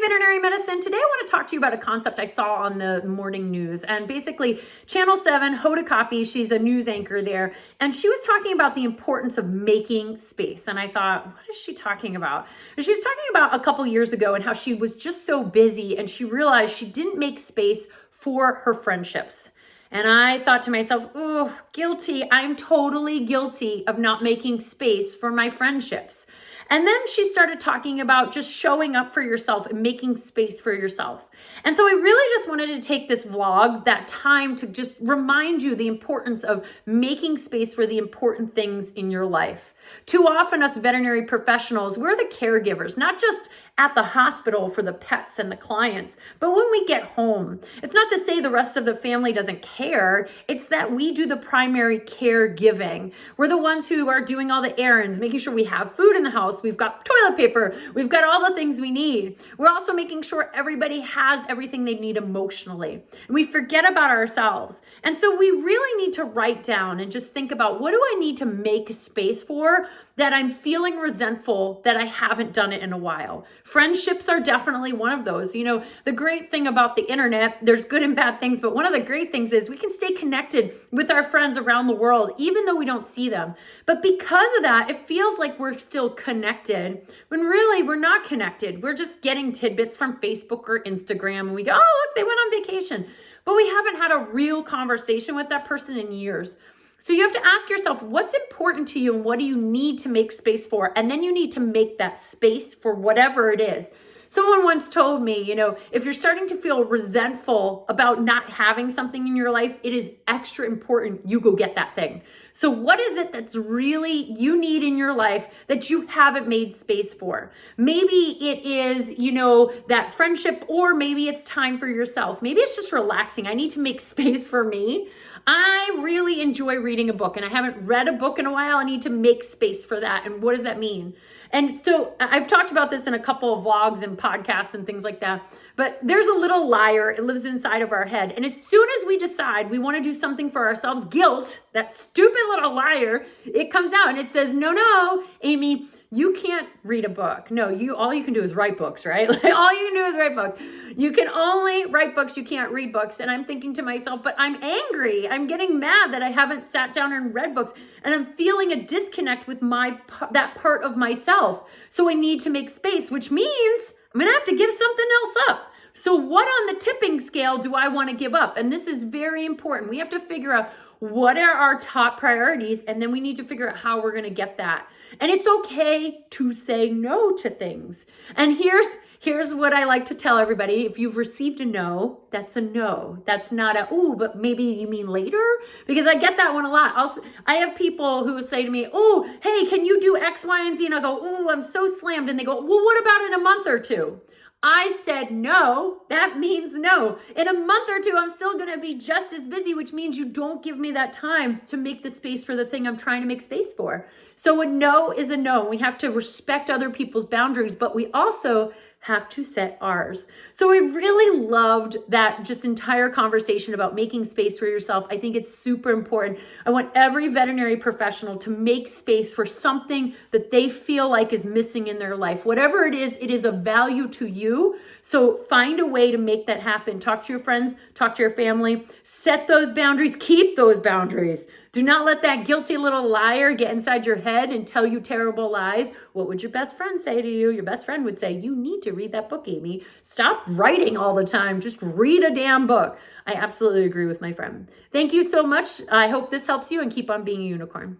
Veterinary Medicine. Today I want to talk to you about a concept I saw on the morning news. And basically, Channel 7, Hoda Kotb, she's a news anchor there, and she was talking about the importance of making space. And I thought, what is she talking about? And she was talking about a couple years ago and how she was just so busy and she realized she didn't make space for her friendships. And I thought to myself, oh, guilty. I'm totally guilty of not making space for my friendships. And then she started talking about just showing up for yourself and making space for yourself. And so I really just wanted to take this vlog, that time, to just remind you the importance of making space for the important things in your life. Too often, us veterinary professionals, we're the caregivers, not just at the hospital for the pets and the clients, but when we get home. It's not to say the rest of the family doesn't care. It's that we do the primary caregiving. We're the ones who are doing all the errands, making sure we have food in the house, we've got toilet paper, we've got all the things we need. We're also making sure everybody has everything they need emotionally. And we forget about ourselves. And so we really need to write down and just think about, what do I need to make space for that I'm feeling resentful that I haven't done it in a while? Friendships are definitely one of those. You know, the great thing about the internet, there's good and bad things, but one of the great things is we can stay connected with our friends around the world, even though we don't see them. But because of that, it feels like we're still connected when really we're not connected. We're just getting tidbits from Facebook or Instagram and we go, oh, look, they went on vacation. But we haven't had a real conversation with that person in years. So you have to ask yourself, what's important to you and what do you need to make space for? And then you need to make that space for whatever it is. Someone once told me, you know, if you're starting to feel resentful about not having something in your life, it is extra important you go get that thing. So what is it that's really you need in your life that you haven't made space for? Maybe it is, you know, that friendship, or maybe it's time for yourself. Maybe it's just relaxing. I need to make space for me. I really enjoy reading a book and I haven't read a book in a while. I need to make space for that. And what does that mean? And so I've talked about this in a couple of vlogs and podcasts and things like that, but there's a little liar. It lives inside of our head. And as soon as we decide we want to do something for ourselves, guilt, that stupid little liar, it comes out and it says, no, Amy, you can't read a book. No, all you can do is write books, right? Like, all you can do is write books. You can only write books. You can't read books. And I'm thinking to myself, but I'm angry. I'm getting mad that I haven't sat down and read books. And I'm feeling a disconnect with that part of myself. So I need to make space, which means I'm going to have to give something else up. So what on the tipping scale do I want to give up? And this is very important. We have to figure out what are our top priorities, and then we need to figure out how we're going to get that. And it's okay to say no to things. And here's what I like to tell everybody. If you've received a no, that's a no. That's not a, ooh, but maybe you mean later? Because I get that one a lot. I have people who say to me, oh, hey, can you do X, Y, and Z? And I go, ooh, I'm so slammed. And they go, well, what about in a month or two? I said no, that means no. In a month or two, I'm still going to be just as busy, which means you don't give me that time to make the space for the thing I'm trying to make space for. So a no is a no. We have to respect other people's boundaries, but we also have to set ours. So I really loved that just entire conversation about making space for yourself. I think it's super important. I want every veterinary professional to make space for something that they feel like is missing in their life. Whatever it is of value to you. So find a way to make that happen. Talk to your friends, talk to your family, set those boundaries, keep those boundaries. Do not let that guilty little liar get inside your head and tell you terrible lies. What would your best friend say to you? Your best friend would say, you need to read that book, Amy. Stop writing all the time. Just read a damn book. I absolutely agree with my friend. Thank you so much. I hope this helps you, and keep on being a unicorn.